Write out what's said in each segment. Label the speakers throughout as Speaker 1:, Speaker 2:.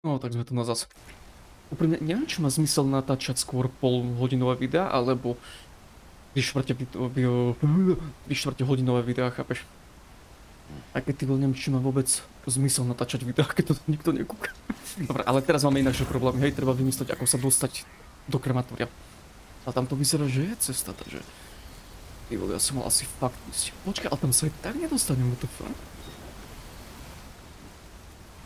Speaker 1: No, tak sme tu na zas. Úprimne, neviem, či má zmysel natáčať skôr polhodinové videá, alebo 3/4 hodinové videá, chápeš? Aj keď ty neviem, či má vôbec zmysel natáčať videá, keď to nikto nekúka. Dobre, ale teraz máme inakšie problémy, hej, treba vymysleť, ako sa dostať do krematória. A tam to vyzerá, že je cesta, takže... Ty vole, ja som mal asi fakt ísť. Počkaj, ale tam sa aj tak nedostanem, what the fuck?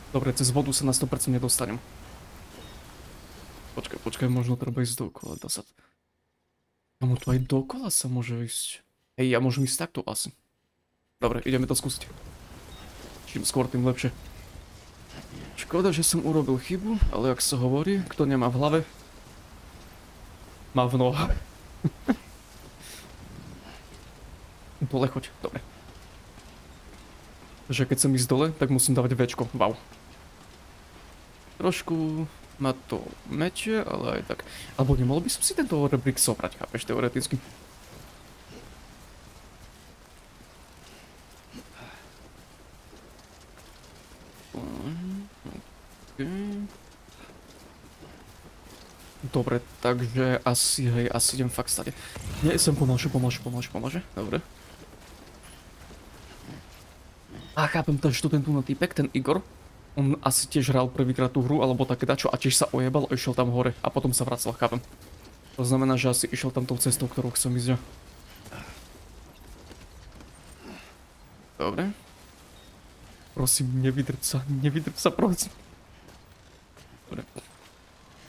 Speaker 1: Dobre, cez vodu sa na 100% nedostanem. Počkaj, možno treba ísť dookola, dá sa... Kamu tu aj dookola sa môže ísť. Hej, ja môžem ísť takto asi. Dobre, ideme to skúsiť. Čím skôr, tým lepšie. Škoda, že som urobil chybu, ale ak sa hovorí, kto nemá v hlave, má v nohách. Dole choď, dobre. Takže keď som ísť dole, tak musím dávať Včko, wow. Trošku ma to mečie, ale aj tak. Alebo nemohol by som si tento rebrík zobrať, chápeš, teoreticky. Dobre, takže asi, hej, asi idem fakt stade. Nie, som pomalšie. Dobre. A chápem, ten študentúno týpek, ten Igor, on asi tiež hral prvýkrát tú hru, alebo také dačo, a tiež sa ojebal a išiel tam hore a potom sa vracal, chápem. To znamená, že asi išiel tam tou cestou, ktorou chcem ísť ja. Dobre. Prosím, nevydrť sa, prosím. Dobre.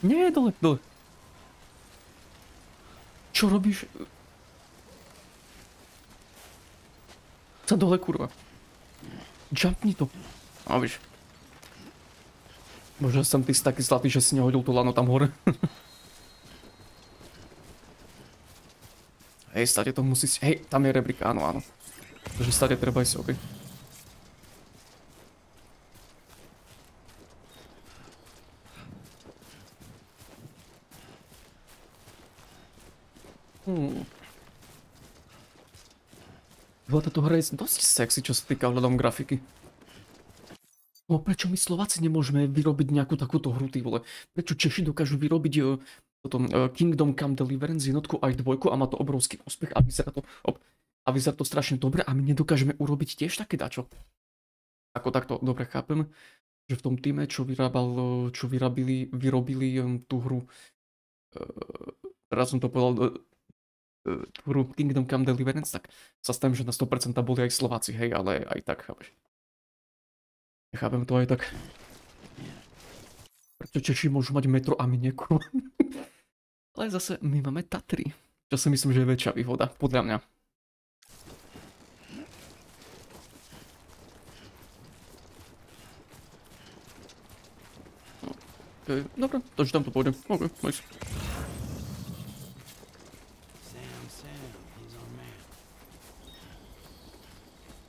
Speaker 1: Nie, dole. Čo robíš? Sa dole, kurva. Jumpni to. A víš. Možno som ty taký zlatý, že si nehodil tú lano tam hore. Hej, stade to musí... Hej, tam je rebrík, áno. Takže stade treba ísť, okej. Táto hra je dosť sexy, čo sa týka hľadom grafiky. No prečo my Slováci nemôžeme vyrobiť nejakú takúto hru, ty vole? Prečo Češi dokážu vyrobiť Kingdom Come Deliverance jednotku aj dvojku a má to obrovský úspech a vyzerá to strašne dobre a my nedokážeme urobiť tiež také dačo? Ako takto dobre chápem, že v tom týme, čo vyrobili tú hru, teraz som to povedal, tú hru Kingdom Come Deliverance, tak sa stavím, že na 100% boli aj Slováci, hej, ale aj tak, chápeš. Chápem to aj tak. Prečo Češi môžu mať metro a my nie, kurva. Ale zase my máme Tatry, čo si myslím, že je väčšia výhoda, podľa mňa. Okay, dobre, takže tam to pôjdem. Ok, nice.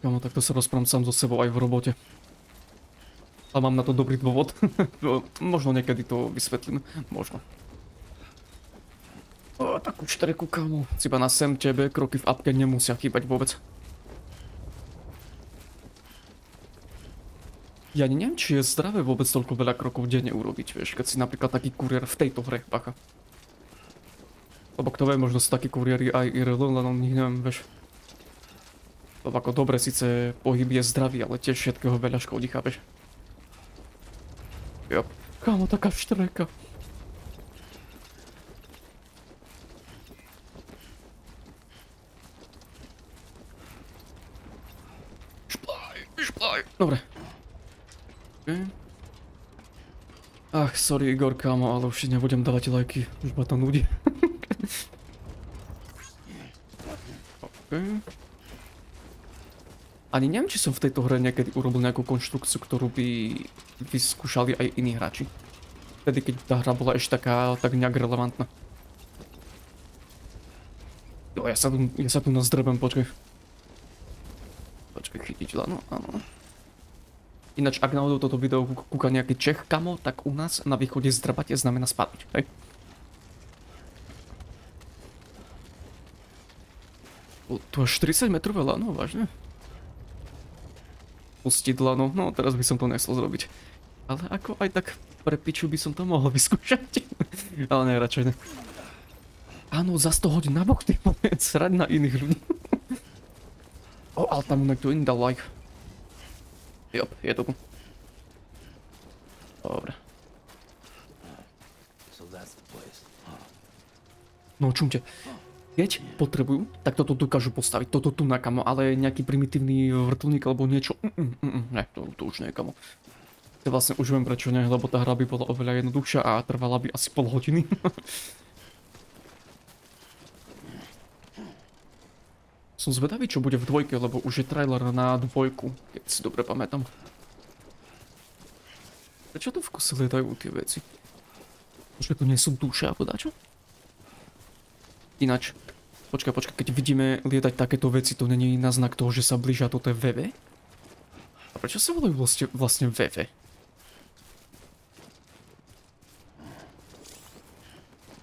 Speaker 1: Kámo, takto sa rozprávam sám so sebou aj v robote. A mám na to dobrý dôvod. Možno niekedy to vysvetlím. Možno. Takú štreku, kámo. Ciba na sem tebe kroky v apke nemusia chýbať vôbec. Ja neviem, či je zdravé vôbec toľko veľa krokov denne urobiť, vieš, keď si napríklad taký kuriér v tejto hre, bacha. Lebo kto vie, možno sú takí kuriéri aj IRL, len on nich neviem, vieš. Lebo ako dobre, síce pohyb je zdravý, ale tiež všetkého veľa škodí, chápeš? Jo. Kámo, taká štreka. Šplaj. Dobre. Okay. Ach, sorry Igor, kámo, ale už nebudem dávať lajky. Už ma to nudí. Okay. Ani neviem, či som v tejto hre niekedy urobil nejakú konštrukciu, ktorú by vyskúšali aj iní hráči. Vtedy, keď tá hra bola ešte taká, tak nejak relevantná. Jo, ja sa tu nazdrbem, počkaj. Počkaj, chytiť lano, áno. Ináč, ak náhodou toto video kúka nejaký Čech, kamo, tak u nás na východe zdrbať znamená spadnúť, hej? Tu až 40 metrové lano, vážne? Pustiť lano, no teraz by som to nechcel zrobiť. Ale ako aj tak pre piču by som to mohol vyskúšať. Ale ne, radšej ne. Áno, zas to hoď na bok, ty vole, srať na iných ľudí. O, ale tam niekto iný dal like. Jop, je to tu. Dobre. No čumte. Keď potrebujú, tak toto dokážu postaviť. Toto tu na kamo, ale nejaký primitívny vrtuľník alebo niečo. Ne, to už nie je kamo. Ja vlastne už viem prečo nie, lebo tá hra by bola oveľa jednoduchšia a trvala by asi pol hodiny. Som zvedavý, čo bude v dvojke, lebo už je trailer na dvojku, keď si dobre pamätám. Prečo to v kuse lietajú tie veci? Počkaj, to nie sú duše alebo dačo? Ináč, počkaj, keď vidíme lietať takéto veci, to není na znak toho, že sa blížia toto je VV? A prečo sa volajú vlastne VV?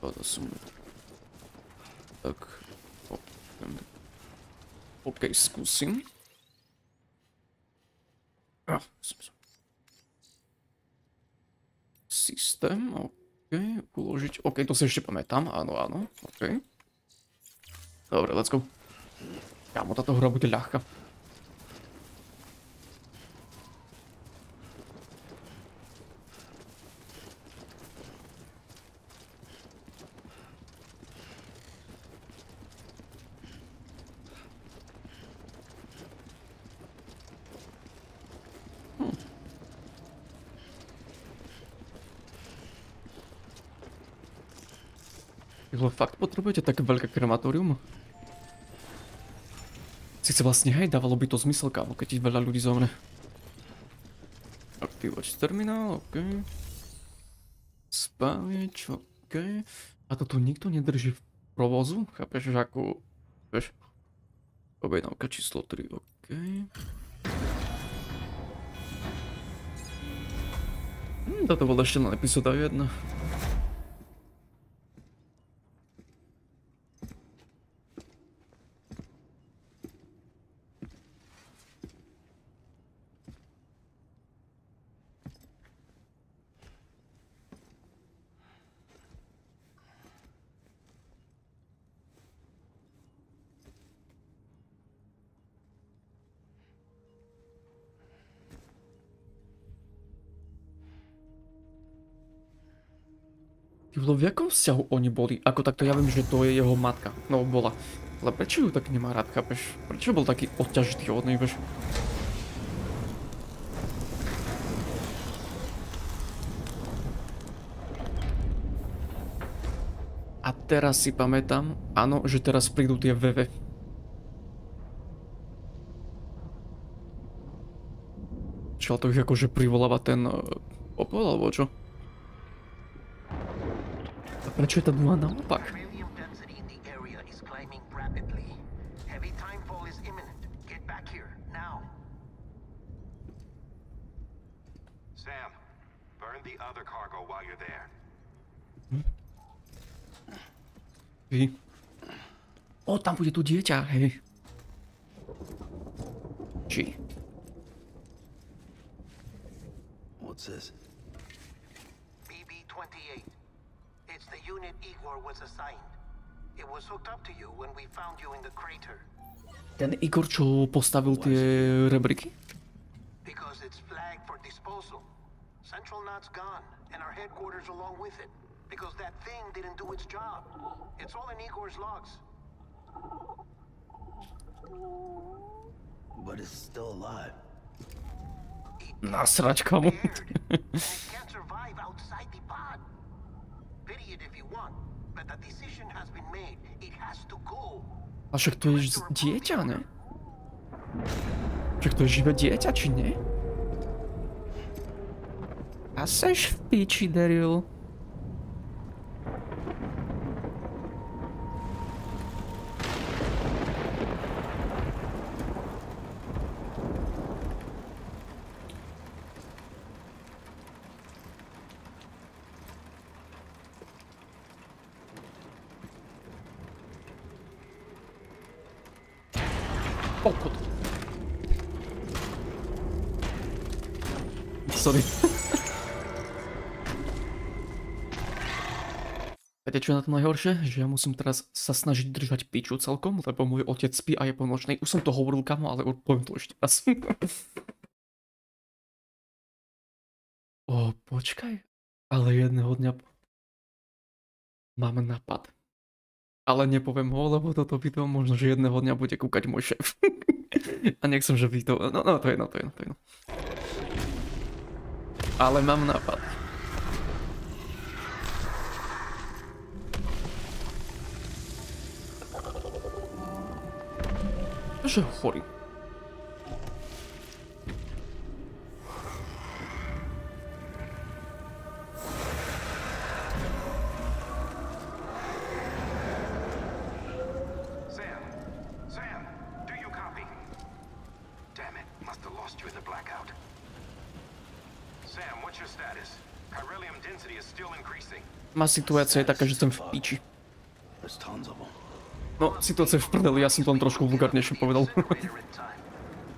Speaker 1: To som... Tak... OK, skúsim. Systém, OK, uložiť. OK, to si ešte pamätám, áno, OK. Dobre, let's go. Kámo, táto hra bude ľahká. Fakt potrebujete také veľké krematórium? Sice vlastne hej, dávalo by to zmysel, kámo, keď veľa ľudí zomre. Aktivovač terminál, OK. Spálič, OK. A to tu nikto nedrží v provozu? Chápeš, že ako... Vieš? Objednávka číslo 3, OK. Toto bola ešte len epizóda 1. V jakom vzťahu oni boli? Ako takto ja viem, že to je jeho matka. No bola. Ale prečo ju tak nemá rád, chápeš? Prečo bol taký odťažitý od nej, vieš? A teraz si pamätám, áno, že teraz prídu tie VV. Čo to ich akože privoláva ten popol, alebo čo? Prečo je tá dula naopak?
Speaker 2: Sam, burn the other cargo while you're there.
Speaker 1: Vy. O, tam bude tu dieťa, hej. Či?
Speaker 2: What's this?
Speaker 3: BB-28. It's the unit Igor was assigned. It was hooked up to you when we found you in the crater.
Speaker 1: Ten Igor, čo postavil tie rebriky?
Speaker 3: Because it's flagged for disposal. Central Knot's gone, and our headquarters along with it. Because that thing didn't do its job. It's all in Igor's logs.
Speaker 2: But it's still alive.
Speaker 1: Nasrať, kamu.
Speaker 3: And it can't survive outside the pod. Pity it if you want, but the decision has been made. It has to go.
Speaker 1: A však to je dieťa, ne? Však to je živé dieťa, či nie? A seš v piči, Daryl. Sorry. Viete, čo je na tom najhoršie? Že ja musím teraz sa snažiť držať piču celkom, lebo môj otec spí a je po nočnej. Už som to hovoril, kamo, ale poviem to ešte raz. Počkaj. Ale jedného dňa mám nápad. Ale nepoviem ho, lebo toto video možno, že jedného dňa bude kúkať môj šéf. A nechcem, že vy to... No, to je jedno. Ale mám nápad. Že chorý.
Speaker 2: Sam, do you copy? Damn it, must have lost you in the blackout. Sam, what's your status? Chiralium density is still increasing.
Speaker 1: Má situácia je taká, že som v piči.
Speaker 4: There's tons of them.
Speaker 1: No, situácia je v prdeli, ja som to len trošku vulgárnejšie povedal.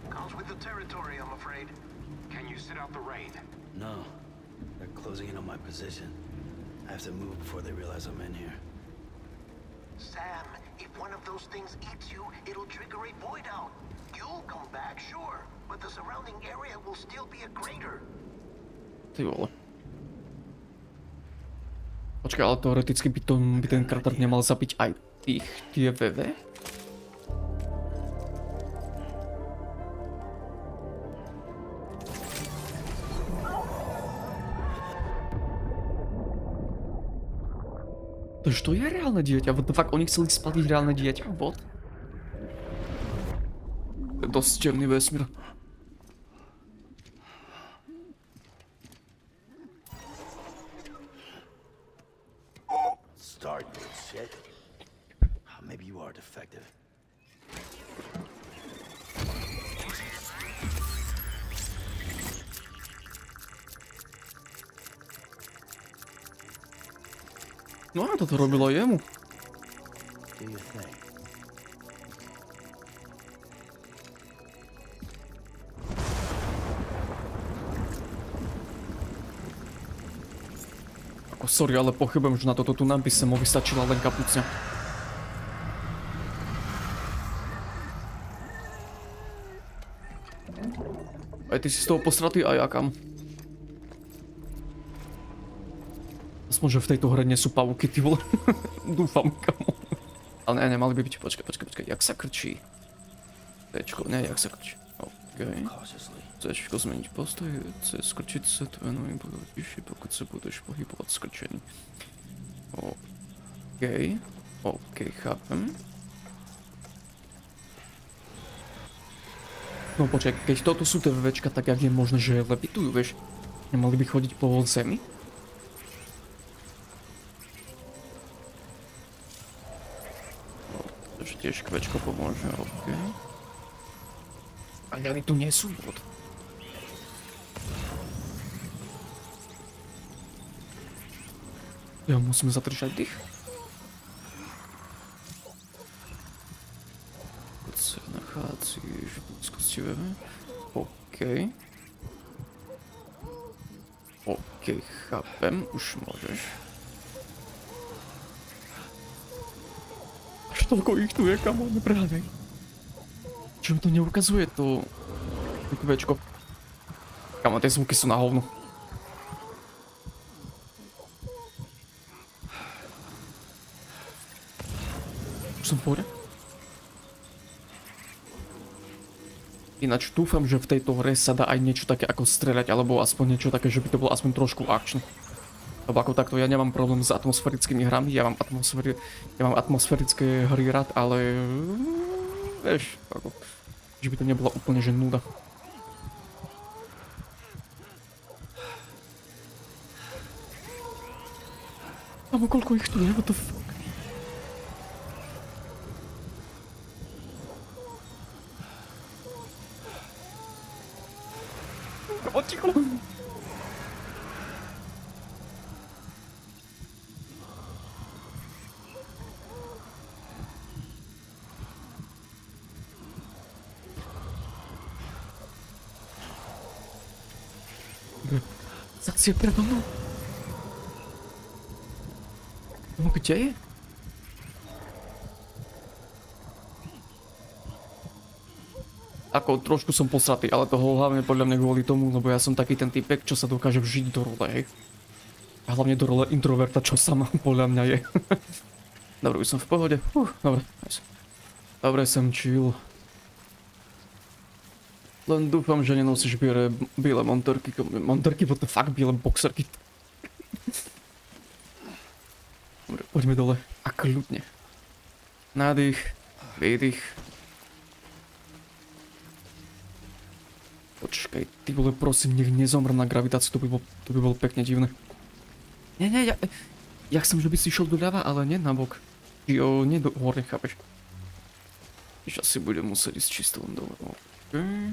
Speaker 3: Comes with the territory, I'm afraid.
Speaker 2: Can you sit out the rain?
Speaker 4: No, they're closing in on my position. I have to move before they realize I'm in here.
Speaker 3: Sam, if one of those things eats you, it'll trigger a void out. You'll come back, sure, but the surrounding area will still be a crater.
Speaker 1: Ty vole. Počkaj, ale teoreticky by ten krater nemal zabiť aj tie VV? To je reálne dieťa, what the fuck, oni chceli spaliť reálne dieťa, what? To je dosť temný vesmír.
Speaker 4: Start this shit. Maybe you are defective.
Speaker 1: No a toto robilo jemu.
Speaker 4: Do you think?
Speaker 1: Sorry, ale pochybujem, že na toto tu nám by sa mu vystačila len kapucňa. Aj ty si z toho posratý a ja kam. Aspoň, že v tejto hre nie sú pavúky, ty vole. Dúfam, kamo. Ale ne, nemali by byť, počkaj, jak sa krčí? Tečko, ne, jak sa krčí. Okej. Cčko zmeniť postoj, C skrčiť sa, tvoje nohy budú vyššie, pokud sa budeš pohybovať skrčený. Okej, chápem. No počkaj, keď toto sú tie VVčka, tak jak je možné, že levitujú, vieš? Nemali by chodiť po zemi? Takže tiež kvečko pomôže, okej. Ale oni tu nie sú, bod. Ja musím zadržať dých. Keď sa nachádzíš v blízkosti VV. Okej, chápem, už môžeš. Až toľko ich tu je, kamo, neprehľadaj. Čo mi to neukazuje, to Včko. Kamo, tie zvuky sú na hovno. Už som v pohode? Ináč dúfam, že v tejto hre sa dá aj niečo také ako streľať, alebo aspoň niečo také, že by to bolo aspoň trošku akčné. Lebo ako takto, ja nemám problém s atmosférickými hrami, ja mám atmosférické hry rád, ale... Vieš, ako... Že by to nebola úplne že nuda. Amo, koľko ich tu je, what the fuck? Ticho. Zase je predo mnou. No kde je? Ako trošku som posratý, ale toho hlavne podľa mňa kvôli tomu, lebo ja som taký ten typek, čo sa dokáže vžiť do role, hej. A hlavne do role introverta, čo sama podľa mňa je. Dobre, už som v pohode. Dobre, nice. Dobre, som chill. Len dúfam, že nenosíš biele monterky. Monterky, what the fuck, biele boxerky. Dobre, poďme dole. A kľudne. Nádych, výdych. Počkaj, ty vole, prosím, nech nezomrem na gravitáciu, to by bolo pekne divné. Nie, ja chcem, že by si išiel doľava, ale nie na bok. Jo, nie do hore, chápeš? Už asi budem musieť ísť čisto len dole. Okay.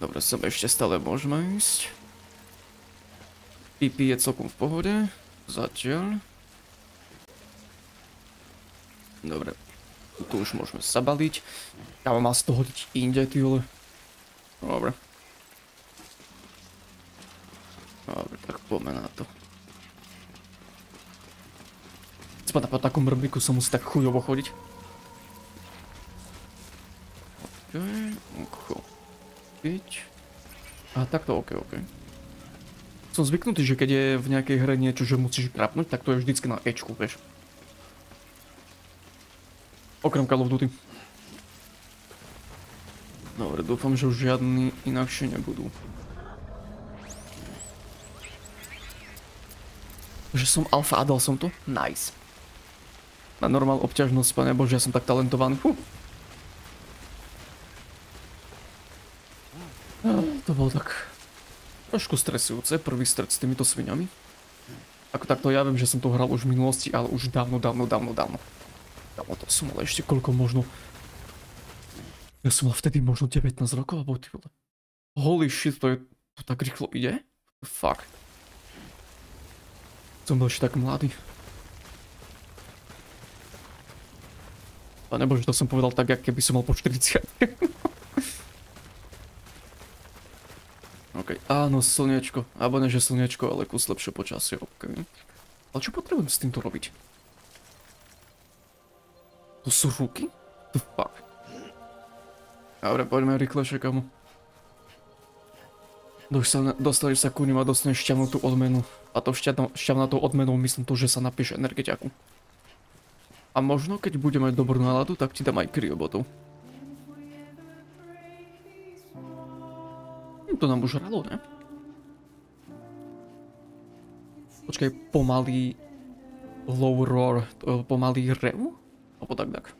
Speaker 1: Dobre, sem ešte stále môžeme ísť. PP je celkom v pohode. Zatiaľ. Dobre. Tu už môžeme zabaliť. Ja mám mal z toho hodiť inde, ty vole. Dobre. Dobre, tak poďme na to. Spada po takom rybíku som musí tak chujovo chodiť. OK. A takto OK. Som zvyknutý, že keď je v nejakej hre niečo, že musíš grapnúť, tak to je vždycky na Ečku, vieš. Okrem Call of Duty. Dobre, dúfam, že už žiadni inakšie nebudú. Že som alfa a dal som to? Nice. Na normál obťažnosť, pane Bože, ja som tak talentovaný. To bolo tak trošku stresujúce, prvý stret s týmito sviňami. Ako takto ja viem, že som to hral už v minulosti, ale už dávno. Kámo, to som mal ešte koľko možno... Ja som mal vtedy možno 19 rokov, alebo ty vole. Holy shit, to tak rýchlo ide? Fuck. Som bol ešte tak mladý. Pane Bože, to som povedal tak, jak keby som mal po 40. OK, áno, slniečko. Alebo ne, že slniečko, ale kus lepšie počasie, OK. Ale čo potrebujem s týmto robiť? To sú ruky? The fuck? Dobre, poďme rýchlejšie, kamo. Dostaneš sa ku ním a dostaneš šťavnutú odmenu. A to šťavnatou odmenou myslím to, že sa napíše energetiaku. A možno, keď budeme mať dobrú náladu, tak ti dám aj kryobotov. To nám už hralo, ne? Počkaj, pomalý... Low roar, pomalý rev? Alebo tak.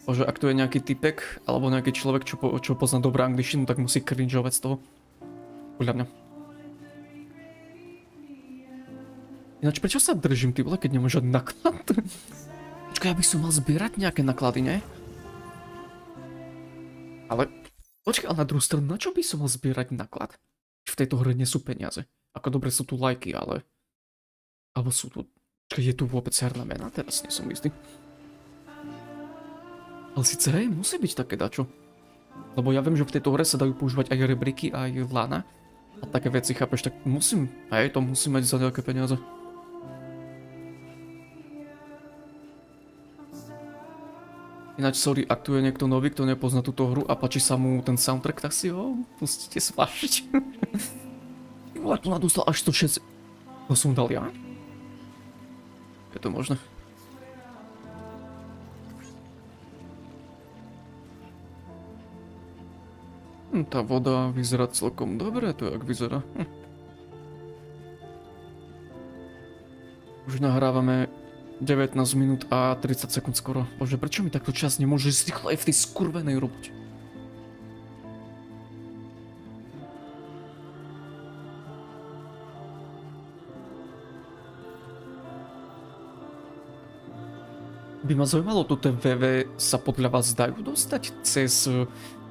Speaker 1: Bože, ak tu je nejaký typek, alebo nejaký človek, čo pozná dobrú angličtinu, tak musí cringeovať z toho. Podľa mňa. Ináč, prečo sa držím, ty vole, keď nemám žiadny naklad? Počkaj, ja by som mal zbierať nejaké naklady, ne? Ale... Počkaj, ale na druhú stranu, na čo by som mal zbierať naklad? V tejto hre nie sú peniaze. Ako dobre sú tu lajky, ale... Alebo sú tu... Počkaj, je tu vôbec herná mena? Teraz nie som istý. Ale síce hej, musí byť také dačo. Lebo ja viem, že v tejto hre sa dajú používať aj rebriky, aj lana. A také veci, chápeš, tak musím... Hej, to musím mať za nejaké peniaze. Ináč, sorry, ak tu je niekto nový, kto nepozná túto hru a páči sa mu ten soundtrack, tak si ho pustite svašiť. Ale tu dostal až 106... To som dal ja? Je to možné? Tá voda vyzerá celkom dobre, to jak vyzerá. Už nahrávame 19 minút a 30 sekúnd skoro. Bože, prečo mi takto čas nemôže ísť rýchlo aj v tej skurvenej robote? By ma zaujímalo, toto VV sa podľa vás dajú dostať cez...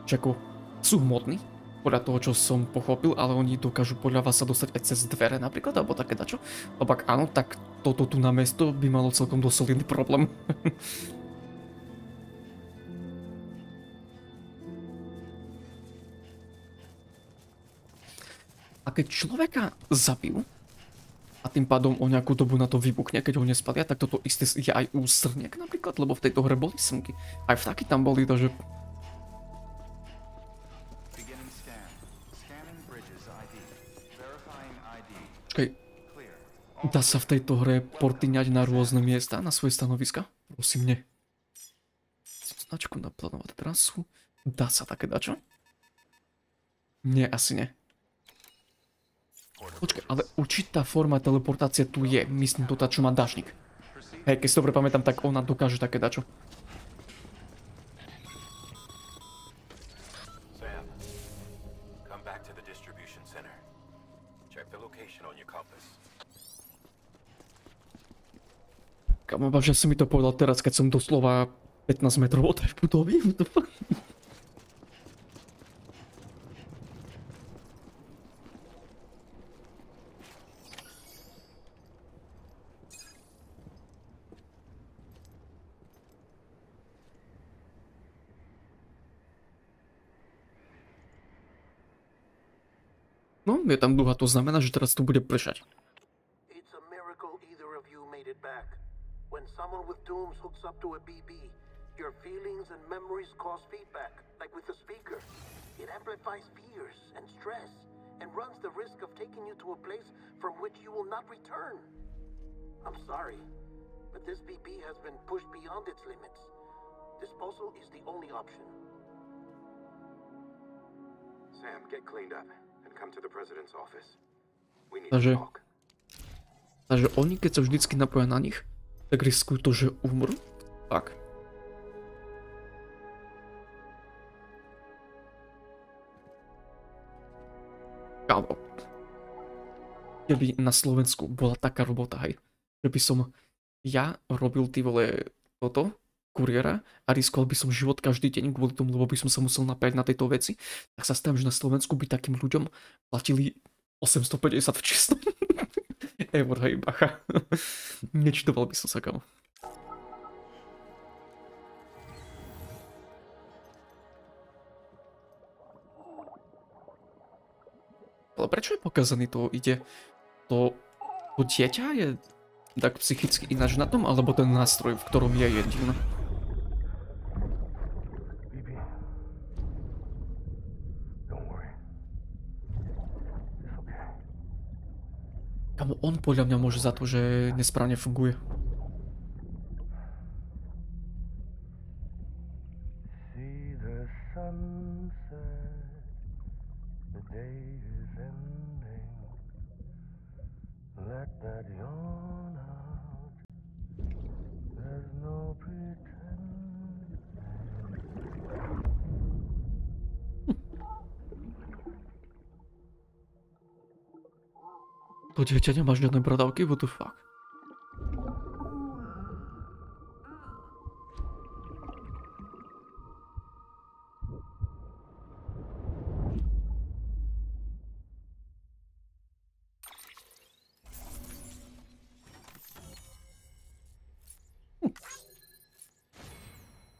Speaker 1: Čako, sú hmotní, podľa toho, čo som pochopil, ale oni dokážu podľa vás sa dostať aj cez dvere napríklad, alebo také dačo. Lebo ak áno, tak toto tu na mesto by malo celkom dosť solidný problém. A keď človeka zabijú, a tým pádom o nejakú dobu na to vybuchne, keď ho nespalia, tak toto isté je aj u srniek napríklad, lebo v tejto hre boli srnky. Aj vtáky tam boli, takže... Počkej, dá sa v tejto hre portíňať na rôzne miesta, na svoje stanoviska? Prosím, nie. Značku naplánovať trasu. Dá sa také dačo? Nie, asi nie. Počkaj, ale určitá forma teleportácie tu je. Myslím to tá, čo má dážnik. Hej, keď si dobre pamätám, tak ona dokáže také dačo.
Speaker 2: Sam, come back to the distribution center. Check the location on your compass.
Speaker 1: Kamo, že si mi to povedal teraz, keď som doslova 15 metrov od tej budovy. No, je tam duha, to znamená, že teraz tu bude pršať.
Speaker 3: It's a miracle either of you made it back. When someone with dooms hooks up to a BB, your feelings and memories cause feedback, like with the speaker. It amplifies fears and stress, and runs the risk of taking you to a place from which you will not return. I'm sorry, but this BB has been pushed beyond its limits. Disposal is the only option.
Speaker 2: Sam, get cleaned up and come to the president's office. We need
Speaker 1: Takže,
Speaker 2: to talk.
Speaker 1: takže oni, keď sa vždycky napoja na nich, tak riskujú to, že umrú? Tak. Kámo. Keby na Slovensku bola taká robota, hej, že by som ja robil ty vole toto, kuriéra a riskoval by som život každý deň kvôli tomu, lebo by som sa musel napájať na tejto veci, tak sa stavím, že na Slovensku by takým ľuďom platili 850 v čistom. Eur, hej, bacha. Nečitoval by som sa, kamo. Ale prečo je pokazaný to ide? To dieťa je tak psychicky ináč na tom, alebo ten nástroj, v ktorom je divno? Kamo, on podľa mňa môže za to, že nesprávne funguje.
Speaker 3: See the sunset, the day is ending. Let that yawn out. There's no pretending.
Speaker 1: To dieťa nemá žiadne bradavky, what the fuck?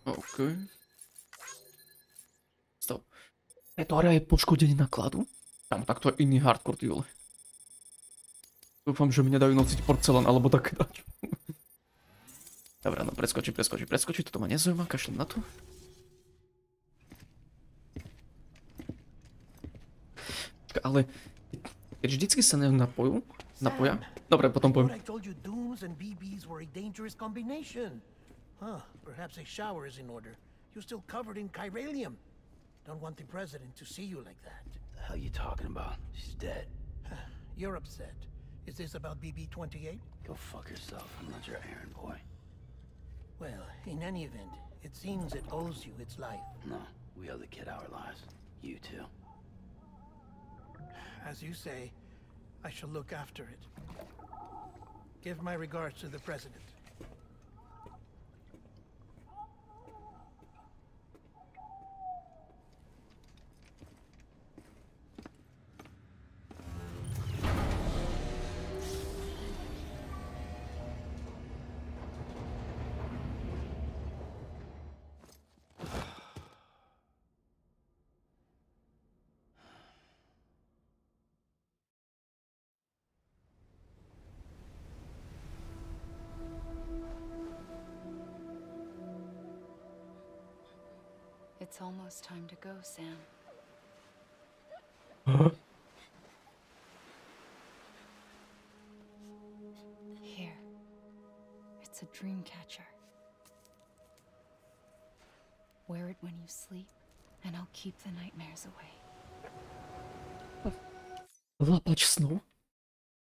Speaker 1: OK. Stop. Preto hra je poškodenie nákladu? Tam, tak to je iný hardcore, ty vole. Dúfam, že mi nedajú nosiť porcelán, alebo také dač. Dobre, no preskoči, toto ma nezaujíma, kašlem na to. Ale keď vždycky sa napoja, dobre, potom poviem.
Speaker 3: I told you dooms and BBs were a dangerous combination. Huh, perhaps a shower is in order. You're still covered in chiralium. Don't want the president to see you like that.
Speaker 4: The hell you talking about? She's dead.
Speaker 3: You're upset. Is this about BB-28?
Speaker 4: Go fuck yourself. I'm not your errand boy.
Speaker 3: Well, in any event, it seems it owes you its life.
Speaker 4: No, we owe the kid our lives. You too.
Speaker 3: As you say, I shall look after it. Give my regards to the president.
Speaker 5: It's almost time to go, Sam. Here. It's a dream catcher. Wear it when you sleep, and I'll keep the nightmares away.
Speaker 1: Lapač snov?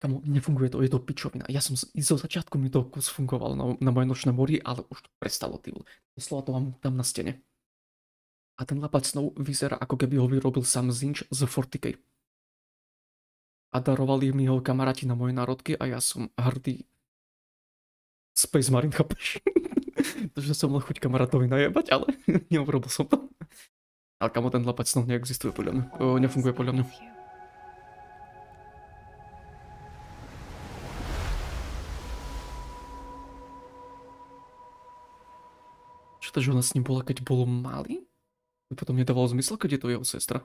Speaker 1: Kamo, nefunguje to, je to pičovina. Ja som zo začiatku mi to kus fungovalo na moje nočné mori, ale už to prestalo, ty vole. Doslova to mám tam na stene. A ten lapač snov vyzerá, ako keby ho vyrobil sám Zinch z 40K. A darovali mi ho kamaráti na moje národky a ja som hrdý Space Marine, chápeš? Takže som mal chuť kamarátovi najebať, ale neurobil som to. Ale kamo, ten lapač snov neexistuje podľa mňa. Nefunguje podľa mňa. Čo to, že ona s ním bola, keď bolo malý? Potom nedávalo zmysel, keď je to jeho sestra.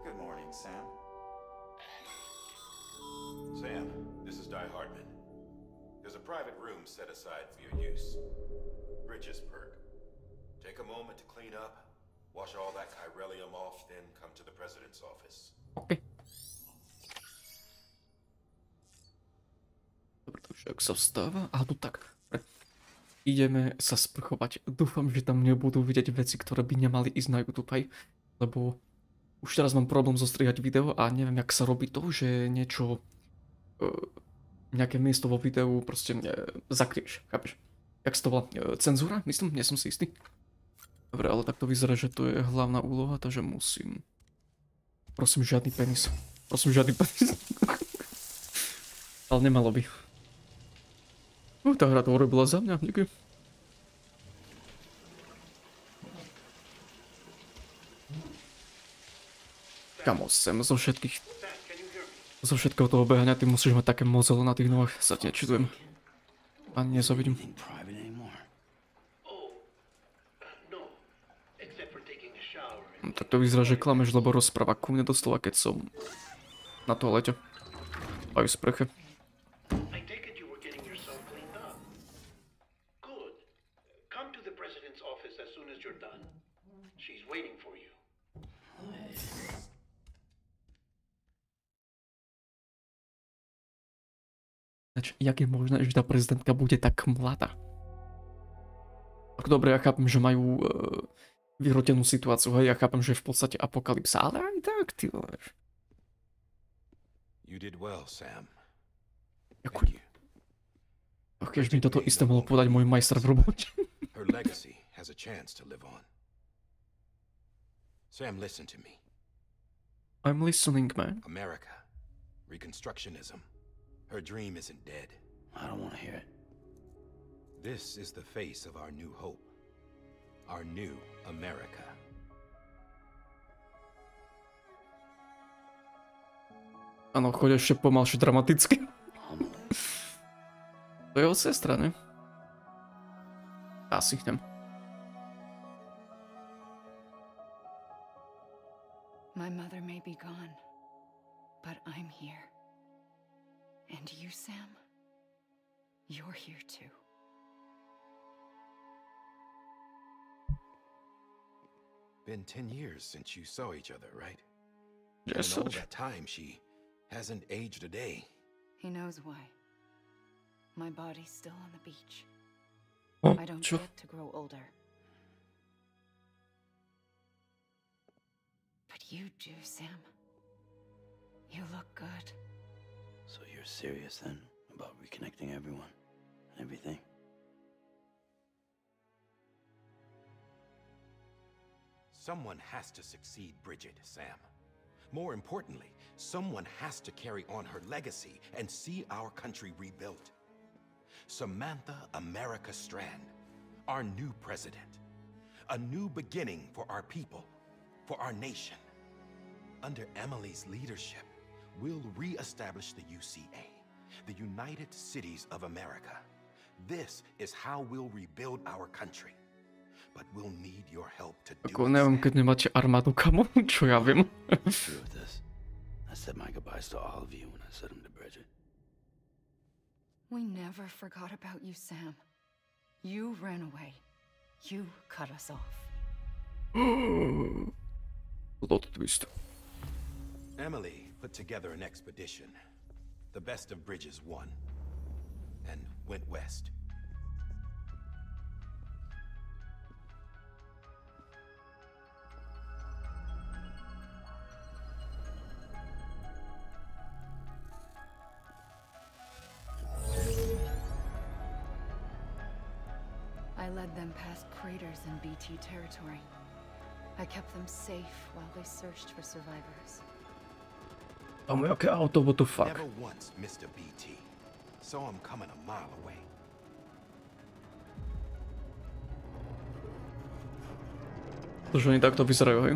Speaker 2: Good morning, Sam. Sam, this is Die Hardman. There's a private room set aside for your use. Bridges perk. Take a moment to clean up, wash all that chiralium off, then come to the president's office.
Speaker 1: OK. Dobre, takže ak sa vstáva... Aha, tu tak. Ideme sa sprchovať. Dúfam, že tam nebudú vidieť veci, ktoré by nemali ísť na YouTube, lebo už teraz mám problém zostrihať video a neviem, jak sa robí to, že niečo... nejaké miesto vo videu proste zakrieš, chápeš? Jak sa to volá? Cenzúra? Myslím? Nie som si istý. Dobre, ale tak to vyzerá, že to je hlavná úloha, takže musím... Prosím, žiadny penis. Prosím, žiadny penis. Ale nemalo by. Tá hra to urobila za mňa, díky. Kamo, sem zo všetkého toho behania, ty musíš mať také mozolo na tých nohách, sa ti nečudujem. Ani nezavidím. No, tak to vyzerá, že klameš, lebo rozpráva ku mne doslova, keď som na toalete. Aj v spreche. Jak je možné, že tá prezidentka bude tak mladá? Tak dobre, ja chápem, že majú vyhrotenú situáciu, hej, ja chápem, že je v podstate apokalypsa, ale aj tak, ty vole. Ďakujem. Keď mi toto isté mohol povedať môj majster v robote.
Speaker 2: Sam, listen to me.
Speaker 1: I'm listening, man.
Speaker 2: America. Reconstructionism. Her dream isn't dead.
Speaker 4: I don't want to hear it.
Speaker 2: This is the face of our new hope. Our new America.
Speaker 1: Áno, choď ešte pomalšie dramaticky. To je od sestra, ne? Asi chcem.
Speaker 5: My mother may be gone, but I'm here. And you, Sam, you're here too.
Speaker 2: Been 10 years since you saw each other, right?
Speaker 1: Yes,
Speaker 2: In all
Speaker 1: sir.
Speaker 2: that time, she hasn't aged a day.
Speaker 5: He knows why. My body's still on the beach.
Speaker 1: O,
Speaker 5: I don't
Speaker 1: čo?
Speaker 5: get to grow older. But you do, Sam. You look good.
Speaker 4: So you're serious then about reconnecting everyone and everything?
Speaker 2: Someone has to succeed Bridget, Sam. More importantly, someone has to carry on her legacy and see our country rebuilt. Samantha America Strand, our new president. A new beginning for our people, for our nation. Under Emily's leadership, we'll re-establish the UCA, the United Cities of America. This is how we'll rebuild our country. But we'll need your help to do
Speaker 1: Ako
Speaker 2: it,
Speaker 1: neviem,
Speaker 2: Sam.
Speaker 1: keď nemáte armádu, kamo, čo ja viem.
Speaker 4: Through with this. I said my goodbyes to all of you when I said them to Bridget.
Speaker 5: We never forgot about you, Sam. You ran away. You cut us off.
Speaker 1: Plot twist.
Speaker 2: Emily put together an expedition. The best of Bridges won. And went west.
Speaker 5: I led them past craters in BT territory. I kept them safe while they searched for survivors.
Speaker 1: Tam jaké auto, what the fuck?
Speaker 2: Never once missed a BT. Saw him coming a mile away.
Speaker 1: Že oni takto vyzerajú, hej?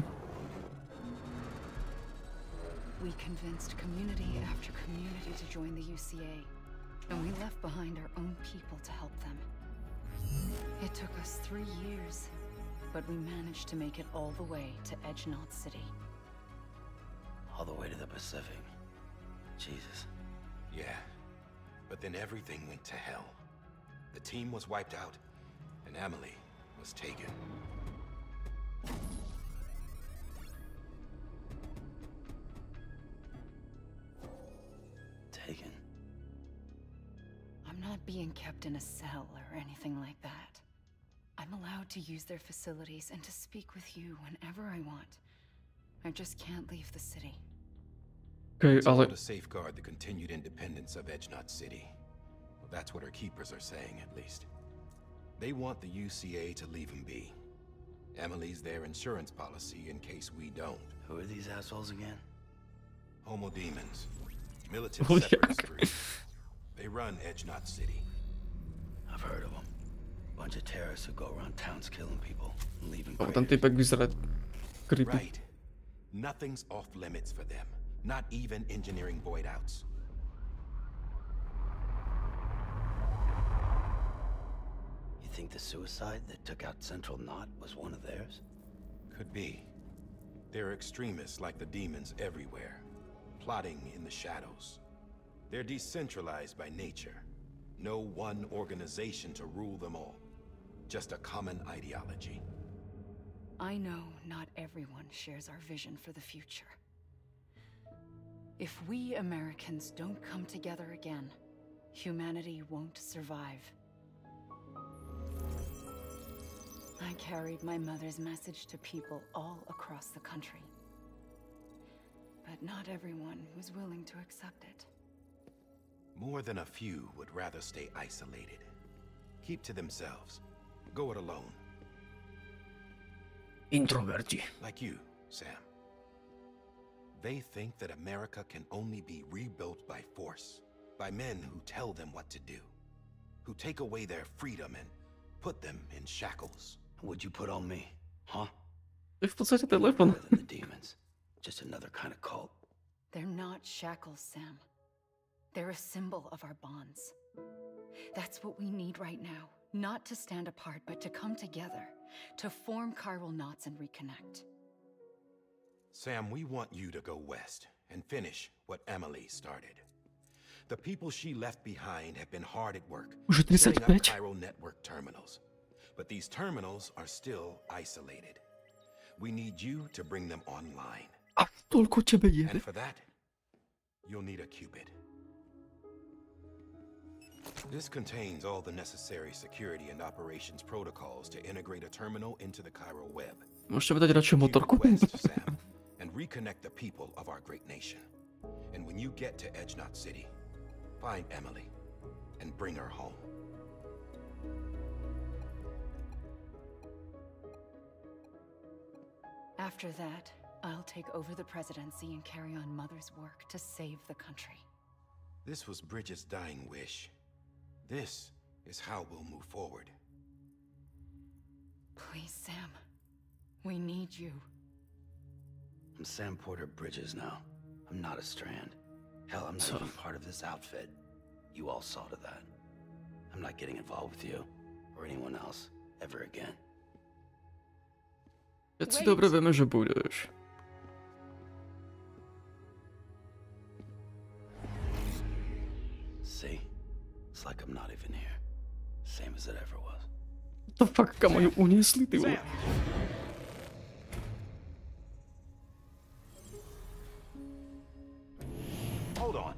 Speaker 5: We convinced community after community to join the UCA, and we left behind our own people to help them. It took us 3 years, but we managed to make it all the way to Edgenot City.
Speaker 4: All the way to the Pacific. Jesus.
Speaker 2: Yeah. But then everything went to hell. The team was wiped out, and Emily was taken.
Speaker 4: Taken.
Speaker 5: I'm not being kept in a cell or anything like that. I'm allowed to use their facilities and to speak with you whenever I want. I just can't leave the city.
Speaker 1: Okay,
Speaker 2: It's all
Speaker 1: ale...
Speaker 2: to safeguard the continued independence of Edgenot City. Well, that's what our keepers are saying, at least. They want the UCA to leave him be. Emily's their insurance policy in case we don't.
Speaker 4: Who are these assholes again?
Speaker 2: Homo demons. Militant
Speaker 1: Oh,
Speaker 2: separatist
Speaker 1: yeah.
Speaker 2: group. They run Edgenot City.
Speaker 4: I've heard of them. Bunch of terrorists who go around towns killing people and leaving
Speaker 1: Oh, ten
Speaker 4: craters.
Speaker 1: typek vyzerá creepy.
Speaker 2: Right. Nothing's off limits for them. Not even engineering void outs.
Speaker 4: You think the suicide that took out Central Knot was one of theirs?
Speaker 2: Could be. There are extremists like the demons everywhere, plotting in the shadows. They're decentralized by nature. No one organization to rule them all. Just a common ideology.
Speaker 5: I know not everyone shares our vision for the future. If we Americans don't come together again, humanity won't survive. I carried my mother's message to people all across the country. But not everyone was willing to accept it.
Speaker 2: More than a few would rather stay isolated. Keep to themselves. Go it alone.
Speaker 1: Introverti.
Speaker 2: Like you, Sam. They think that America can only be rebuilt by force. By men who tell them what to do. Who take away their freedom and put them in shackles.
Speaker 4: What'd you put on me? Huh?
Speaker 1: To je v podstate telefon.
Speaker 4: Better than the demons. Just another kind of cult.
Speaker 5: They're not shackles, Sam. They're a symbol of our bonds. That's what we need right now. Not to stand apart, but to come together. To form chiral knots and reconnect.
Speaker 2: Sam, we want you to go west and finish what Emily started. The people she left behind have been hard at work,
Speaker 1: Už
Speaker 2: setting up
Speaker 1: 35?
Speaker 2: chiral network terminals. But these terminals are still isolated. We need you to bring them online.
Speaker 1: A toľko tebe jebe.
Speaker 2: And for that, you'll need a Cupid. This contains all the necessary security and operations protocols to integrate a terminal into the chiral web.
Speaker 1: Môžete vedať radšej
Speaker 2: Keep
Speaker 1: motorku?
Speaker 2: it west, Sam, and reconnect the people of our great nation. And when you get to Edgenot City, find Emily and bring her home.
Speaker 5: After that, I'll take over the presidency and carry on Mother's work to save the country.
Speaker 2: This was Bridget's dying wish. This is how we'll move forward.
Speaker 5: Please, Sam. We need you.
Speaker 4: I'm Sam Porter Bridges now. I'm not a Strand. Hell, I'm not even part of this outfit. You all saw to that. I'm not getting involved with you or anyone else ever again.
Speaker 1: Všetci dobre vieme, že budeš.
Speaker 4: See? It's like I'm not even here. Same as it ever was.
Speaker 1: What the fuck, kamo ju uniesli, ty vole.
Speaker 2: Sam! Hold on.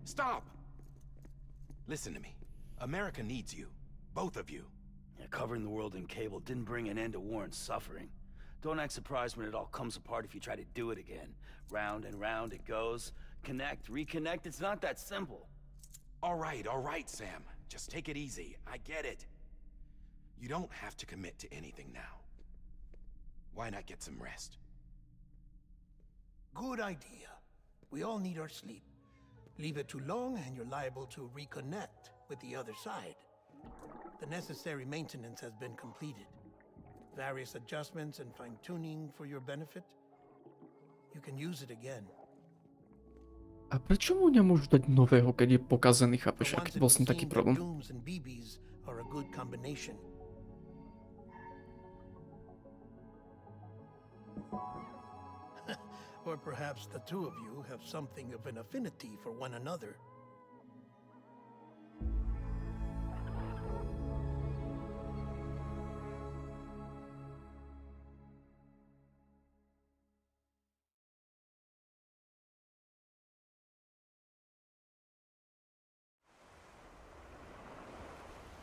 Speaker 2: Stop! Listen to me. America needs you. Both of you.
Speaker 4: Yeah, covering the world in cable didn't bring an end to war and suffering. Don't act surprised when it all comes apart if you try to do it again. Round and round it goes. Connect, reconnect, it's not that simple.
Speaker 2: All right, Sam. Just take it easy. I get it. You don't have to commit to anything now. Why not get some rest?
Speaker 3: Good idea. We all need our sleep. Leave it too long and you're liable to reconnect with the other side. The necessary maintenance has been completed. Various adjustments and fine-tuning for your benefit. You can use it again.
Speaker 1: A prečo mu nemôžu dať nového, keď je pokazený, chápeš?
Speaker 3: For
Speaker 1: Aký
Speaker 3: once,
Speaker 1: bol
Speaker 3: it
Speaker 1: s ním
Speaker 3: would
Speaker 1: taký
Speaker 3: seem that
Speaker 1: problém?
Speaker 3: Dooms and BBs are a good combination. Or perhaps the two of you have something of an affinity for one another.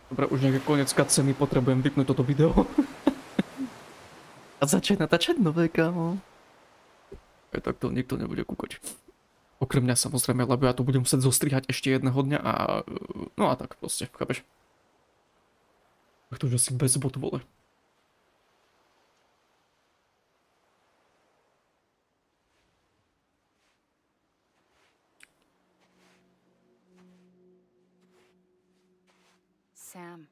Speaker 1: Dobre, už niekde koniec cutscény, potrebujem vypnúť toto video. A začať natáčať nové, kámo. Aj tak to nikto nebude kúkať. Okrem mňa samozrejme, lebo ja to budem musieť zostrihať ešte jedného dňa a... No a tak proste, chápeš? Tak to, že si bez botu, vole.
Speaker 5: Sam.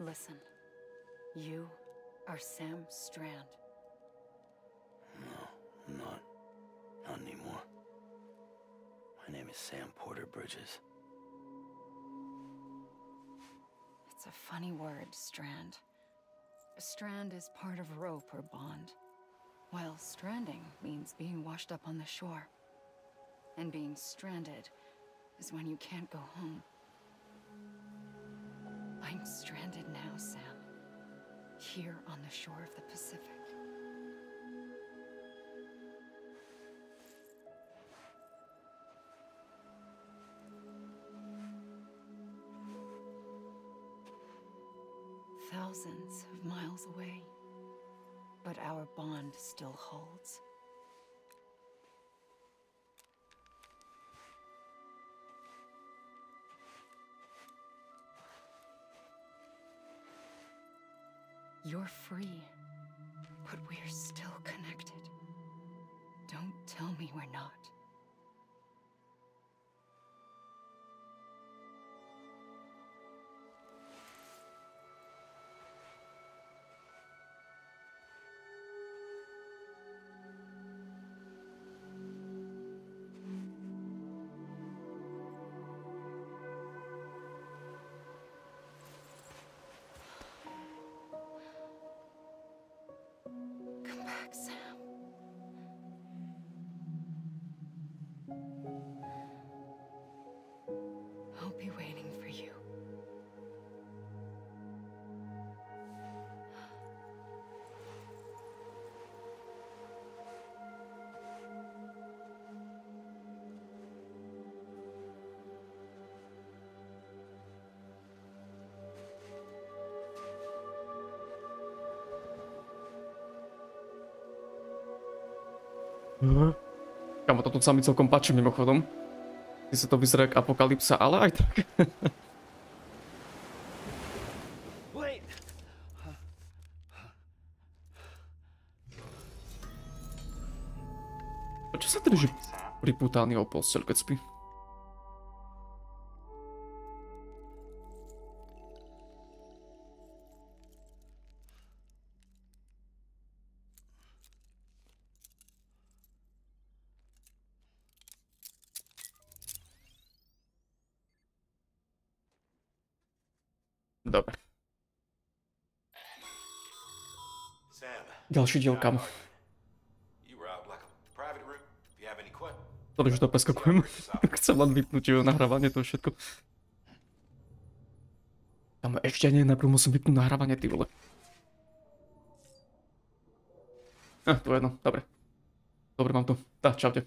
Speaker 5: Listen, you are Sam Strand.
Speaker 4: No, I'm not. Not anymore. My name is Sam Porter Bridges.
Speaker 5: It's a funny word, Strand. Strand is part of rope or bond, while stranding means being washed up on the shore. And being stranded is when you can't go home. I'm stranded now, Sam. Here on the shore of the Pacific. Thousands of miles away, but our bond still holds. You're free, but we're still connected. Don't tell me we're not. Come back, Sam. I'll be waiting for you.
Speaker 1: Kamo, toto sa mi celkom páči mimochodom. Keď sa to vyzerá jak apokalypsa, ale aj tak.
Speaker 4: Wait!
Speaker 1: Prečo sa drží pripútaný o posteľ, keď spí? dobre.
Speaker 2: Sam,
Speaker 1: Ďalší diel, kam.
Speaker 2: you were out like a private route. If you have any questions.
Speaker 1: Sorry, že to preskakujem. Chcem len vypnúť nahrávanie, to je všetko. Tam ešte nie, najprv musím vypnúť nahrávanie, ty vole. To je jedno, dobre. Dobre, mám to. Tá, čaute.